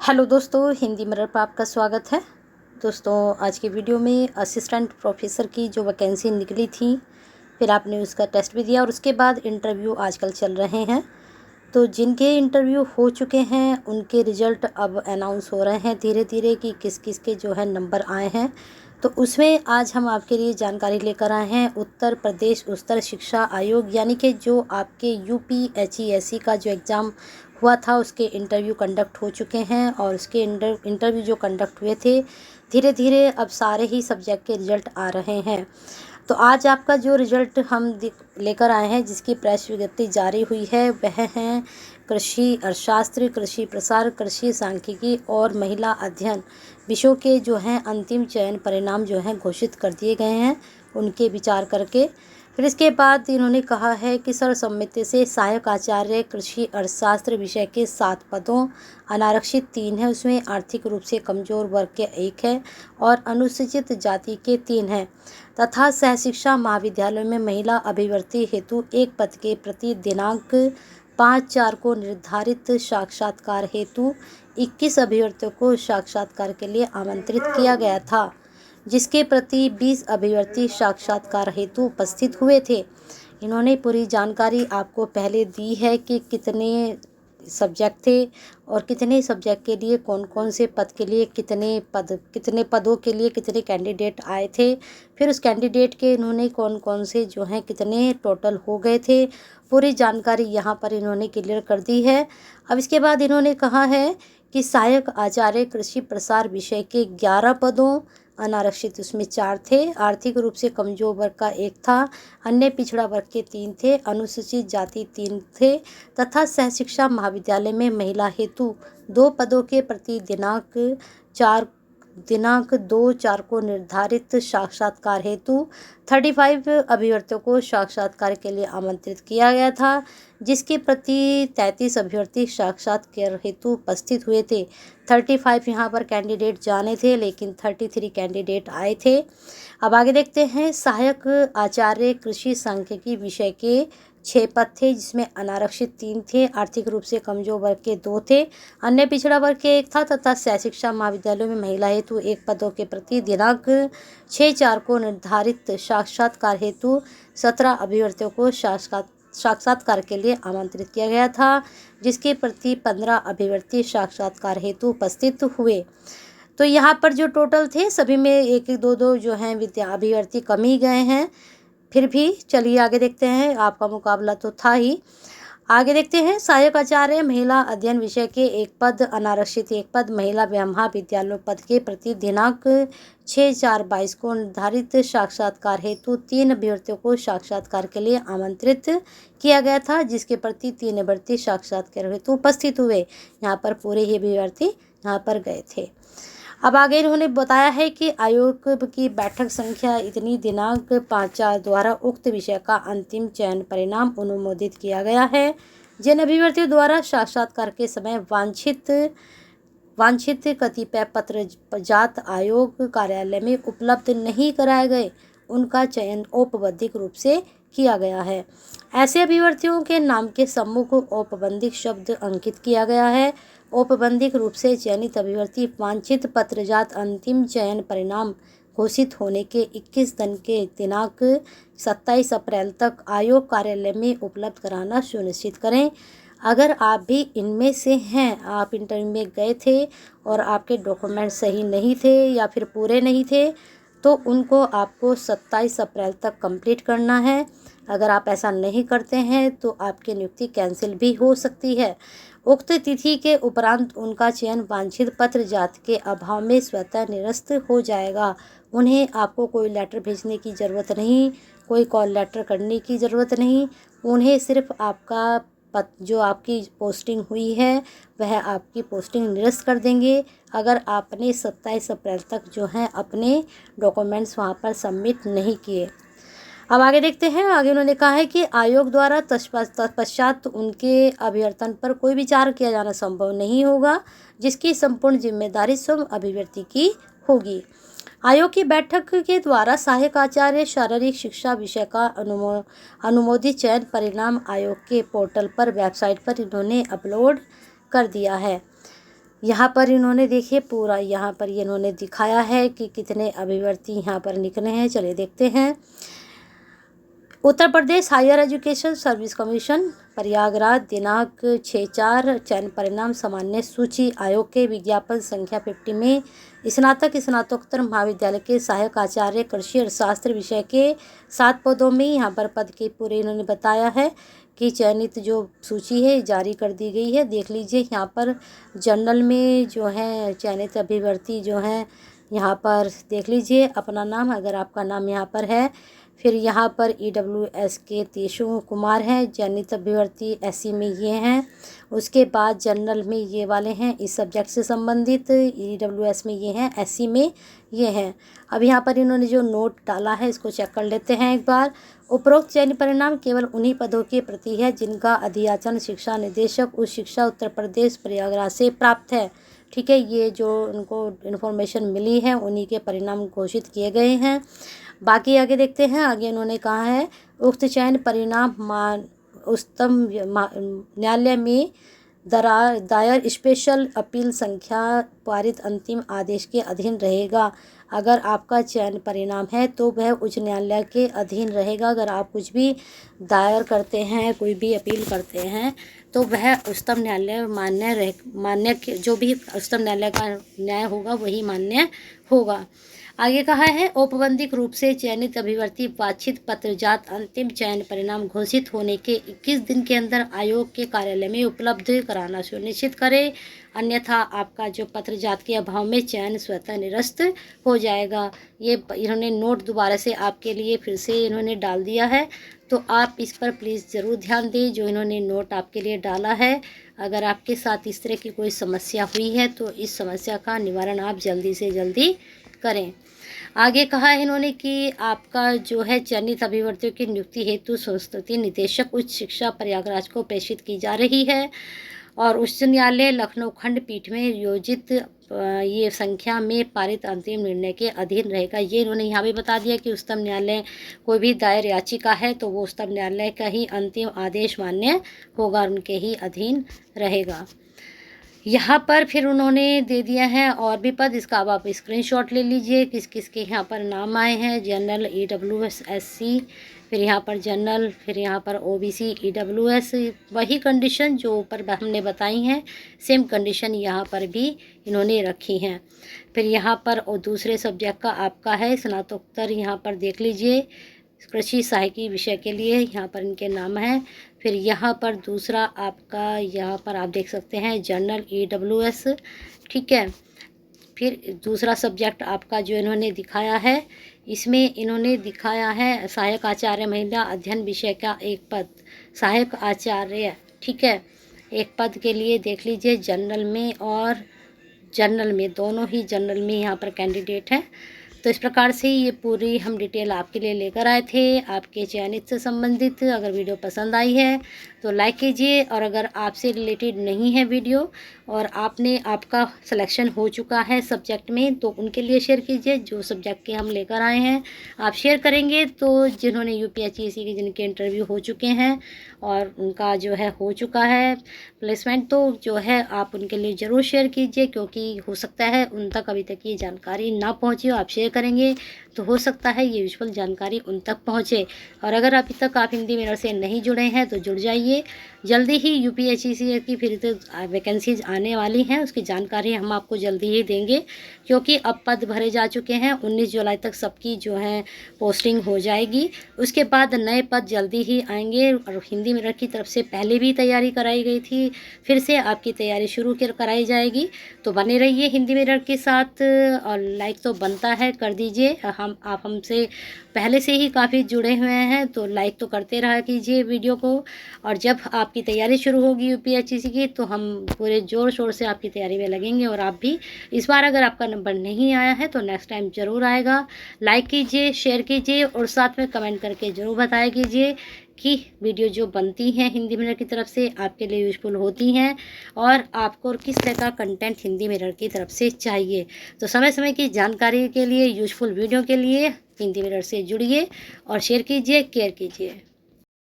Hello दोस्तों, Hindi mirror पर आपका स्वागत है। दोस्तों, आज की वीडियो में असिस्टेंट प्रोफेसर की जो वैकेंसी निकली थी, फिर आपने उसका टेस्ट भी दिया और उसके बाद इंटरव्यू आजकल चल रहे हैं। तो जिनके इंटरव्यू हो चुके हैं उनके रिज़ल्ट अब अनाउंस हो रहे हैं धीरे धीरे कि किस किस के जो है नंबर आए हैं। तो उसमें आज हम आपके लिए जानकारी लेकर आए हैं उत्तर प्रदेश उच्चतर शिक्षा आयोग, यानी कि जो आपके UPHESE का जो एग्ज़ाम हुआ था उसके इंटरव्यू कंडक्ट हो चुके हैं। और उसके इंटरव्यू जो कंडक्ट हुए थे, धीरे धीरे अब सारे ही सब्जेक्ट के रिज़ल्ट आ रहे हैं। तो आज आपका जो रिज़ल्ट हम लेकर आए हैं, जिसकी प्रेस विज्ञप्ति जारी हुई है, वह हैं कृषि अर्थशास्त्र, कृषि प्रसार, कृषि सांख्यिकी और महिला अध्ययन विषयों के जो हैं अंतिम चयन परिणाम जो हैं घोषित कर दिए गए हैं उनके विचार करके। फिर इसके बाद इन्होंने कहा है कि सर्वसम्मति से सहायक आचार्य कृषि अर्थशास्त्र विषय के 7 पदों, अनारक्षित 3 है, उसमें आर्थिक रूप से कमज़ोर वर्ग के 1 है और अनुसूचित जाति के 3 हैं, तथा सहशिक्षा महाविद्यालय में महिला अभिवर्ती हेतु 1 पद के प्रति दिनांक 5/4 को निर्धारित साक्षात्कार हेतु 21 अभ्यर्थियों को साक्षात्कार के लिए आमंत्रित किया गया था, जिसके प्रति 20 अभ्यर्थी साक्षात्कार हेतु उपस्थित हुए थे। इन्होंने पूरी जानकारी आपको पहले दी है कि कितने सब्जेक्ट थे और कितने सब्जेक्ट के लिए कौन कौन से पद के लिए कितने पदों के लिए कितने कैंडिडेट आए थे। फिर उस कैंडिडेट के इन्होंने कौन कौन से जो हैं कितने टोटल हो गए थे, पूरी जानकारी यहाँ पर इन्होंने क्लियर कर दी है। अब इसके बाद इन्होंने कहा है कि सहायक आचार्य कृषि प्रसार विषय के 11 पदों, अनारक्षित उसमें 4 थे, आर्थिक रूप से कमजोर वर्ग का 1 था, अन्य पिछड़ा वर्ग के 3 थे, अनुसूचित जाति 3 थे, तथा सहशिक्षा महाविद्यालय में महिला हेतु 2 पदों के प्रति दिनांक 2/4 को निर्धारित साक्षात्कार हेतु 35 अभ्यर्थियों को साक्षात्कार के लिए आमंत्रित किया गया था, जिसके प्रति 33 अभ्यर्थी साक्षात्कार हेतु उपस्थित हुए थे। 35 यहाँ पर कैंडिडेट जाने थे, लेकिन 33 कैंडिडेट आए थे। अब आगे देखते हैं। सहायक आचार्य कृषि सांख्यिकी विषय के 6 पद थे, जिसमें अनारक्षित 3 थे, आर्थिक रूप से कमजोर वर्ग के 2 थे, अन्य पिछड़ा वर्ग के 1 था, तथा सहशिक्षा महाविद्यालयों में महिला हेतु 1 पदों के प्रति दिनांक 6/4 को निर्धारित साक्षात्कार हेतु 17 अभ्यर्थियों को साक्षात्कार के लिए आमंत्रित किया गया था, जिसके प्रति 15 अभ्यर्थी साक्षात्कार हेतु उपस्थित हुए। तो यहाँ पर जो टोटल थे सभी में 1-1, 2-2 जो हैं अभ्यर्थी कम ही गए हैं। फिर भी चलिए आगे देखते हैं, आपका मुकाबला तो था ही। आगे देखते हैं। सहायक आचार्य महिला अध्ययन विषय के 1 पद, अनारक्षित 1 पद, महिला महाविद्यालय पद के प्रति दिनांक 6/4/22 को निर्धारित साक्षात्कार हेतु 3 अभ्यर्थियों को साक्षात्कार के लिए आमंत्रित किया गया था, जिसके प्रति 3 अभ्यर्थी साक्षात्कार हेतु उपस्थित हुए। यहाँ पर पूरे ही अभ्यर्थी यहाँ पर गए थे। अब आगे इन्होंने बताया है कि आयोग की बैठक संख्या इतनी दिनांक 5/4 द्वारा उक्त विषय का अंतिम चयन परिणाम अनुमोदित किया गया है। जिन अभ्यर्थियों द्वारा साक्षात्कार के समय वांछित कतिपय पत्र जात आयोग कार्यालय में उपलब्ध नहीं कराए गए, उनका चयन औपबंधिक रूप से किया गया है। ऐसे अभ्यर्थियों के नाम के सम्मुख औपबंधिक शब्द अंकित किया गया है। औपबंधिक रूप से चयनित अभ्यर्थी वांछित पत्रजात अंतिम चयन परिणाम घोषित होने के 21 दिन के दिनांक 27 अप्रैल तक आयोग कार्यालय में उपलब्ध कराना सुनिश्चित करें। अगर आप भी इनमें से हैं, आप इंटरव्यू में गए थे और आपके डॉक्यूमेंट सही नहीं थे या फिर पूरे नहीं थे, तो उनको आपको 27 अप्रैल तक कंप्लीट करना है। अगर आप ऐसा नहीं करते हैं तो आपकी नियुक्ति कैंसिल भी हो सकती है। उक्त तिथि के उपरांत उनका चयन वांछित पत्र जात के अभाव में स्वतः निरस्त हो जाएगा। उन्हें आपको कोई लेटर भेजने की ज़रूरत नहीं, कोई कॉल लेटर करने की ज़रूरत नहीं। उन्हें सिर्फ आपका जो आपकी पोस्टिंग हुई है वह आपकी पोस्टिंग निरस्त कर देंगे, अगर आपने 27 अप्रैल तक जो है अपने डॉक्यूमेंट्स वहाँ पर सबमिट नहीं किए। अब आगे देखते हैं। आगे उन्होंने कहा है कि आयोग द्वारा तत्पश्चात उनके अभ्यर्थन पर कोई विचार किया जाना संभव नहीं होगा, जिसकी संपूर्ण जिम्मेदारी स्वयं अभ्यर्थी की होगी। आयोग की बैठक के द्वारा सहायक आचार्य शारीरिक शिक्षा विषय का अनुमोदित चयन परिणाम आयोग के पोर्टल पर वेबसाइट पर इन्होंने अपलोड कर दिया है। यहाँ पर इन्होंने देखिए पूरा यहाँ पर ये इन्होंने दिखाया है कि कितने अभिवर्ती यहाँ पर निकले हैं। चलिए देखते हैं। Uttar Pradesh higher education service commission Prayagraj दिनांक 6/4 चयन परिणाम सामान्य सूची आयोग के विज्ञापन संख्या 50 में स्नातक स्नातकोत्तर महाविद्यालय के सहायक आचार्य कृषि अर्थशास्त्र विषय के 7 पदों में यहाँ पर पद के पूरे इन्होंने बताया है कि चयनित जो सूची है जारी कर दी गई है। देख लीजिए यहाँ पर जनरल में जो है चयनित अभ्यर्थी जो हैं यहाँ पर देख लीजिए अपना नाम, अगर आपका नाम यहाँ पर है। फिर यहाँ पर EWS के तेशु कुमार हैं, चयनित अभ्यर्थी SC में ये हैं। उसके बाद जनरल में ये वाले हैं इस सब्जेक्ट से संबंधित, EWS में ये हैं, SC में ये हैं। अब यहाँ पर इन्होंने जो नोट डाला है इसको चेक कर लेते हैं एक बार। उपरोक्त चयन परिणाम केवल उन्हीं पदों के प्रति है जिनका अधीयाचन शिक्षा निदेशक उच्च शिक्षा उत्तर प्रदेश प्रयागराज से प्राप्त है। ठीक है, ये जो उनको इन्फॉर्मेशन मिली है उन्हीं के परिणाम घोषित किए गए हैं। बाकी आगे देखते हैं। आगे उन्होंने कहा है उक्त चयन परिणाम उच्चतम न्यायालय में दायर स्पेशल अपील संख्या पारित अंतिम आदेश के अधीन रहेगा। अगर आपका चयन परिणाम है तो वह उच्च न्यायालय के अधीन रहेगा। अगर आप कुछ भी दायर करते हैं, कोई भी अपील करते हैं, तो वह उच्चतम न्यायालय मान्य जो भी उच्चतम न्यायालय का न्याय होगा वही मान्य होगा। आगे कहा है औपबंधिक रूप से चयनित अभ्यर्थी वांछित पत्रजात अंतिम चयन परिणाम घोषित होने के 21 दिन के अंदर आयोग के कार्यालय में उपलब्ध कराना सुनिश्चित करे, अन्यथा आपका जो पत्रजात के अभाव में चयन स्वतः निरस्त हो जाएगा। ये इन्होंने नोट दोबारा से आपके लिए फिर से इन्होंने डाल दिया है, तो आप इस पर प्लीज़ ज़रूर ध्यान दें जो इन्होंने नोट आपके लिए डाला है। अगर आपके साथ इस तरह की कोई समस्या हुई है तो इस समस्या का निवारण आप जल्दी से जल्दी करें। आगे कहा है इन्होंने कि आपका जो है चयनित अभ्यर्थियों की नियुक्ति हेतु संस्तुति निदेशक उच्च शिक्षा प्रयागराज को प्रेषित की जा रही है और उच्च न्यायालय लखनऊ खंडपीठ में योजित ये संख्या में पारित अंतिम निर्णय के अधीन रहेगा। ये इन्होंने यहाँ भी बता दिया कि उच्चतम न्यायालय कोई भी दायर याचिका है तो वो उच्चतम न्यायालय का ही अंतिम आदेश मान्य होगा, उनके ही अधीन रहेगा। यहाँ पर फिर उन्होंने दे दिया है और भी पद, इसका अब आप स्क्रीनशॉट ले लीजिए किस किस के यहाँ पर नाम आए हैं। जनरल EWS SC, फिर यहाँ पर जनरल, फिर यहाँ पर OBC EWS, वही कंडीशन जो ऊपर हमने बताई हैं सेम कंडीशन यहाँ पर भी इन्होंने रखी हैं। फिर यहाँ पर और दूसरे सब्जेक्ट का आपका है स्नातकोत्तर, यहाँ पर देख लीजिए कृषि सहायकी विषय के लिए यहाँ पर इनके नाम हैं। फिर यहाँ पर दूसरा आपका यहाँ पर आप देख सकते हैं जनरल EWS, ठीक है। फिर दूसरा सब्जेक्ट आपका जो इन्होंने दिखाया है इसमें इन्होंने दिखाया है सहायक आचार्य महिला अध्ययन विषय का एक पद, सहायक आचार्य, ठीक है, एक पद के लिए देख लीजिए जनरल में और जनरल में, दोनों ही जनरल में यहाँ पर कैंडिडेट हैं। तो इस प्रकार से ये पूरी हम डिटेल आपके लिए लेकर आए थे आपके चयनित से संबंधित। अगर वीडियो पसंद आई है तो लाइक कीजिए और अगर आपसे रिलेटेड नहीं है वीडियो और आपका सिलेक्शन हो चुका है सब्जेक्ट में तो उनके लिए शेयर कीजिए। जो सब्जेक्ट के हम लेकर आए हैं आप शेयर करेंगे तो जिन्होंने UPSC के जिनके इंटरव्यू हो चुके हैं और उनका जो है हो चुका है प्लेसमेंट, तो जो है आप उनके लिए ज़रूर शेयर कीजिए, क्योंकि हो सकता है उन तक अभी तक ये जानकारी ना पहुँची हो। आप शेयर करेंगे तो हो सकता है ये यूजफुल जानकारी उन तक पहुँचे। और अगर अभी तक आप हिंदी मिरर से नहीं जुड़े हैं तो जुड़ जाइए। जल्दी ही UPSC की फिर तो वैकेंसीज आने वाली हैं, उसकी जानकारी हम आपको जल्दी ही देंगे, क्योंकि अब पद भरे जा चुके हैं। 19 जुलाई तक सबकी जो है पोस्टिंग हो जाएगी, उसके बाद नए पद जल्दी ही आएंगे। और हिंदी मिरर की तरफ से पहले भी तैयारी कराई गई थी, फिर से आपकी तैयारी शुरू कराई जाएगी। तो बने रहिए हिंदी मिरर के साथ और लाइक तो बनता है, कर दीजिए। आप हमसे पहले से ही काफ़ी जुड़े हुए हैं तो लाइक तो करते रहा कीजिए वीडियो को। और जब आपकी तैयारी शुरू होगी UPSC की तो हम पूरे ज़ोर शोर से आपकी तैयारी में लगेंगे। और आप भी इस बार अगर आपका नंबर नहीं आया है तो नेक्स्ट टाइम ज़रूर आएगा। लाइक कीजिए, शेयर कीजिए और साथ में कमेंट करके ज़रूर बताया कीजिए कि वीडियो जो बनती हैं हिंदी मिरर की तरफ से आपके लिए यूज़फुल होती हैं और आपको किस तरह का कंटेंट हिंदी मिरर की तरफ से चाहिए। तो समय समय की जानकारी के लिए, यूज़फुल वीडियो के लिए हिंदी मिरर से जुड़िए और शेयर कीजिए, केयर कीजिए।